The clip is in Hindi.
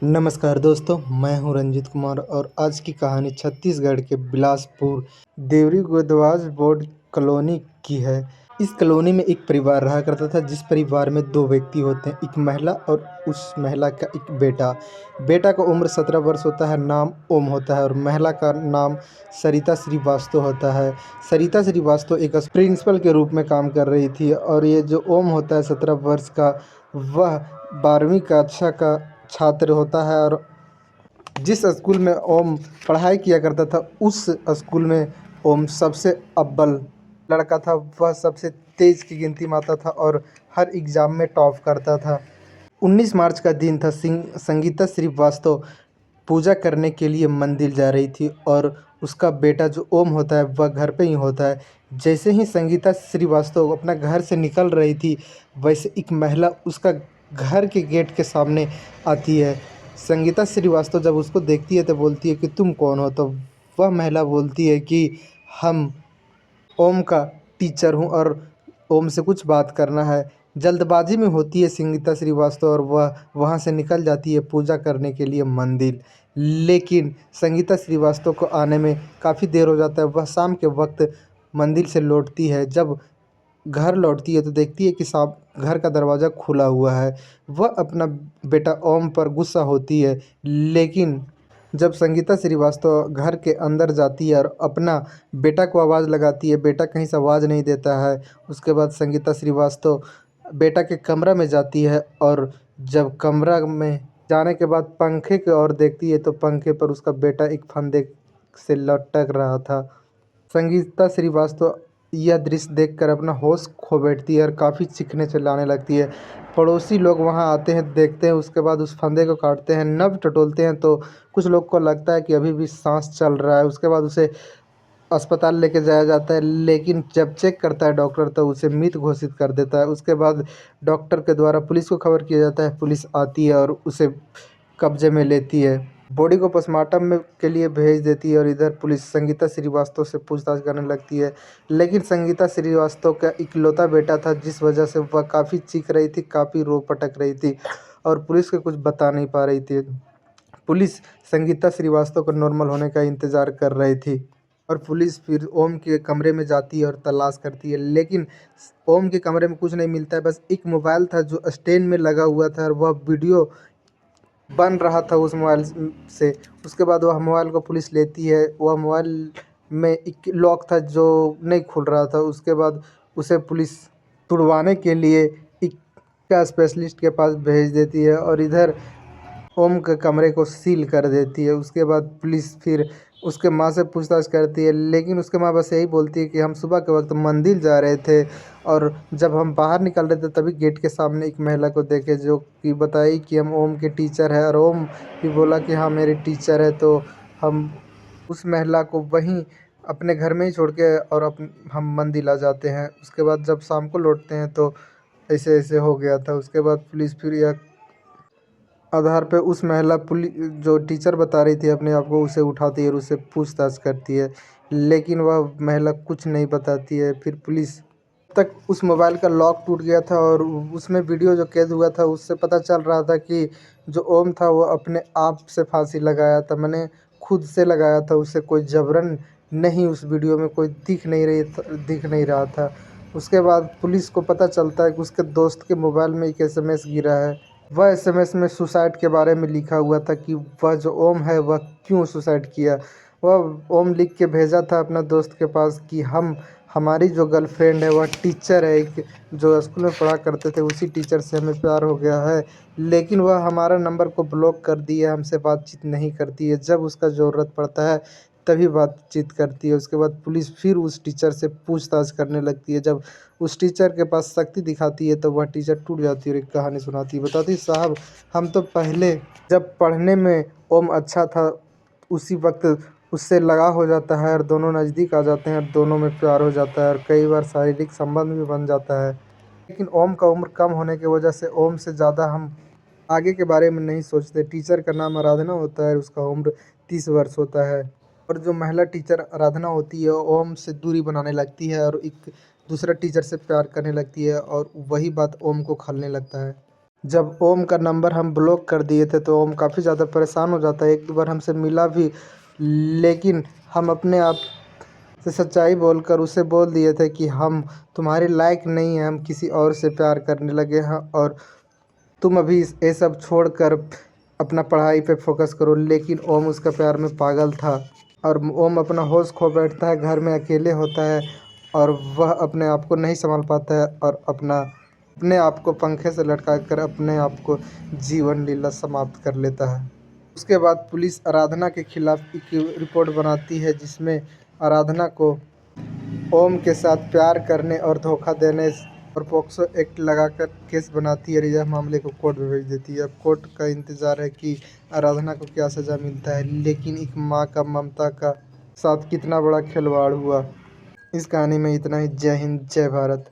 नमस्कार दोस्तों, मैं हूं रंजित कुमार और आज की कहानी छत्तीसगढ़ के बिलासपुर देवरी गोदवाज बोर्ड कॉलोनी की है। इस कॉलोनी में एक परिवार रहा करता था, जिस परिवार में दो व्यक्ति होते हैं, एक महिला और उस महिला का एक बेटा। बेटा का उम्र 17 वर्ष होता है, नाम ओम होता है और महिला का नाम सरिता श्रीवास्तव होता है। सरिता श्रीवास्तव एक प्रिंसिपल के रूप में काम कर रही थी और ये जो ओम होता है 17 वर्ष का, वह 12वीं कक्षा का छात्र होता है और जिस स्कूल में ओम पढ़ाई किया करता था, उस स्कूल में ओम सबसे अव्वल लड़का था। वह सबसे तेज की गिनती में आता था और हर एग्ज़ाम में टॉप करता था। 19 मार्च का दिन था। संगीता श्रीवास्तव पूजा करने के लिए मंदिर जा रही थी और उसका बेटा जो ओम होता है वह घर पे ही होता है। जैसे ही संगीता श्रीवास्तव अपना घर से निकल रही थी, वैसे एक महिला उसका घर के गेट के सामने आती है। संगीता श्रीवास्तव जब उसको देखती है तो बोलती है कि तुम कौन हो? तो वह महिला बोलती है कि हम ओम का टीचर हूँ और ओम से कुछ बात करना है। जल्दबाजी में होती है संगीता श्रीवास्तव और वह वहाँ से निकल जाती है पूजा करने के लिए मंदिर। लेकिन संगीता श्रीवास्तव को आने में काफ़ी देर हो जाता है। वह शाम के वक्त मंदिर से लौटती है। जब घर लौटती है तो देखती है कि साहब घर का दरवाज़ा खुला हुआ है। वह अपना बेटा ओम पर गुस्सा होती है, लेकिन जब संगीता श्रीवास्तव घर के अंदर जाती है और अपना बेटा को आवाज़ लगाती है, बेटा कहीं से आवाज़ नहीं देता है। उसके बाद संगीता श्रीवास्तव बेटा के कमरा में जाती है और जब कमरा में जाने के बाद पंखे की ओर देखती है तो पंखे पर उसका बेटा एक फंदे से लटक रहा था। संगीता श्रीवास्तव यह दृश्य देखकर अपना होश खो बैठती है और काफ़ी चीखने चिल्लाने लगती है। पड़ोसी लोग वहां आते हैं, देखते हैं, उसके बाद उस फंदे को काटते हैं, नब टटोलते हैं तो कुछ लोग को लगता है कि अभी भी सांस चल रहा है। उसके बाद उसे अस्पताल लेके जाया जाता है, लेकिन जब चेक करता है डॉक्टर तो उसे मृत घोषित कर देता है। उसके बाद डॉक्टर के द्वारा पुलिस को खबर किया जाता है। पुलिस आती है और उसे कब्जे में लेती है, बॉडी को पोस्टमार्टम में के लिए भेज देती है और इधर पुलिस संगीता श्रीवास्तव से पूछताछ करने लगती है। लेकिन संगीता श्रीवास्तव का इकलौता बेटा था, जिस वजह से वह काफ़ी चीख रही थी, काफ़ी रो पटक रही थी और पुलिस को कुछ बता नहीं पा रही थी। पुलिस संगीता श्रीवास्तव को नॉर्मल होने का इंतज़ार कर रही थी और पुलिस फिर ओम के कमरे में जाती है और तलाश करती है, लेकिन ओम के कमरे में कुछ नहीं मिलता है। बस एक मोबाइल था जो स्टैंड में लगा हुआ था और वह वीडियो बन रहा था उस मोबाइल से। उसके बाद वह मोबाइल को पुलिस लेती है। वह मोबाइल में एक लॉक था जो नहीं खुल रहा था। उसके बाद उसे पुलिस तुड़वाने के लिए एक का स्पेशलिस्ट के पास भेज देती है और इधर ओम के कमरे को सील कर देती है। उसके बाद पुलिस फिर उसके माँ से पूछताछ करती है, लेकिन उसके माँ बस यही बोलती है कि हम सुबह के वक्त मंदिर जा रहे थे और जब हम बाहर निकल रहे थे तभी गेट के सामने एक महिला को देखे जो कि बताई कि हम ओम के टीचर हैं और ओम भी बोला कि हाँ मेरे टीचर है। तो हम उस महिला को वहीं अपने घर में ही छोड़ के और हम मंदिर आ जाते हैं। उसके बाद जब शाम को लौटते हैं तो ऐसे ऐसे हो गया था। उसके बाद पुलिस फिर यह आधार पे उस महिला जो टीचर बता रही थी अपने आप को, उसे उठाती है और उससे पूछताछ करती है, लेकिन वह महिला कुछ नहीं बताती है। फिर पुलिस तक उस मोबाइल का लॉक टूट गया था और उसमें वीडियो जो कैद हुआ था उससे पता चल रहा था कि जो ओम था वो अपने आप से फांसी लगाया था, मैंने खुद से लगाया था, उससे कोई जबरन नहीं। उस वीडियो में कोई दिख नहीं रहा था। उसके बाद पुलिस को पता चलता है कि उसके दोस्त के मोबाइल में एक एसएमएस गिरा है। वह एसएमएस में सुसाइड के बारे में लिखा हुआ था कि वह जो ओम है वह क्यों सुसाइड किया। वह ओम लिख के भेजा था अपना दोस्त के पास कि हमारी जो गर्लफ्रेंड है वह टीचर है, एक जो स्कूल में पढ़ा करते थे उसी टीचर से हमें प्यार हो गया है, लेकिन वह हमारा नंबर को ब्लॉक कर दिया, हमसे बातचीत नहीं करती है, जब उसका ज़रूरत पड़ता है तभी बातचीत करती है। उसके बाद पुलिस फिर उस टीचर से पूछताछ करने लगती है। जब उस टीचर के पास शक्ति दिखाती है तो वह टीचर टूट जाती है और एक कहानी सुनाती है। बताती है, साहब हम तो पहले जब पढ़ने में ओम अच्छा था उसी वक्त उससे लगाव हो जाता है और दोनों नज़दीक आ जाते हैं और दोनों में प्यार हो जाता है और कई बार शारीरिक संबंध भी बन जाता है। लेकिन ओम का उम्र कम होने की वजह से ओम से ज़्यादा हम आगे के बारे में नहीं सोचते। टीचर का नाम आराधना होता है, उसका उम्र 30 वर्ष होता है और जो महिला टीचर आराधना होती है ओम से दूरी बनाने लगती है और एक दूसरा टीचर से प्यार करने लगती है और वही बात ओम को खलने लगता है। जब ओम का नंबर हम ब्लॉक कर दिए थे तो ओम काफ़ी ज़्यादा परेशान हो जाता है। एक दो बार हमसे मिला भी, लेकिन हम अपने आप से सच्चाई बोलकर उसे बोल दिए थे कि हम तुम्हारे लायक नहीं हैं, हम किसी और से प्यार करने लगे हैं और तुम अभी ये सब छोड़कर अपना पढ़ाई पे फोकस करो। लेकिन ओम उसका प्यार में पागल था और ओम अपना होश खो बैठता है, घर में अकेले होता है और वह अपने आप को नहीं संभाल पाता है और अपने आप को पंखे से लटका कर अपने आप को जीवन लीला समाप्त कर लेता है। उसके बाद पुलिस आराधना के खिलाफ एक रिपोर्ट बनाती है जिसमें आराधना को ओम के साथ प्यार करने और धोखा देने और पॉक्सो एक्ट लगाकर केस बनाती है और यह मामले को कोर्ट में भेज देती है। अब कोर्ट का इंतज़ार है कि आराधना को क्या सज़ा मिलता है, लेकिन एक माँ का ममता का साथ कितना बड़ा खिलवाड़ हुआ। इस कहानी में इतना ही। जय हिंद, जय भारत।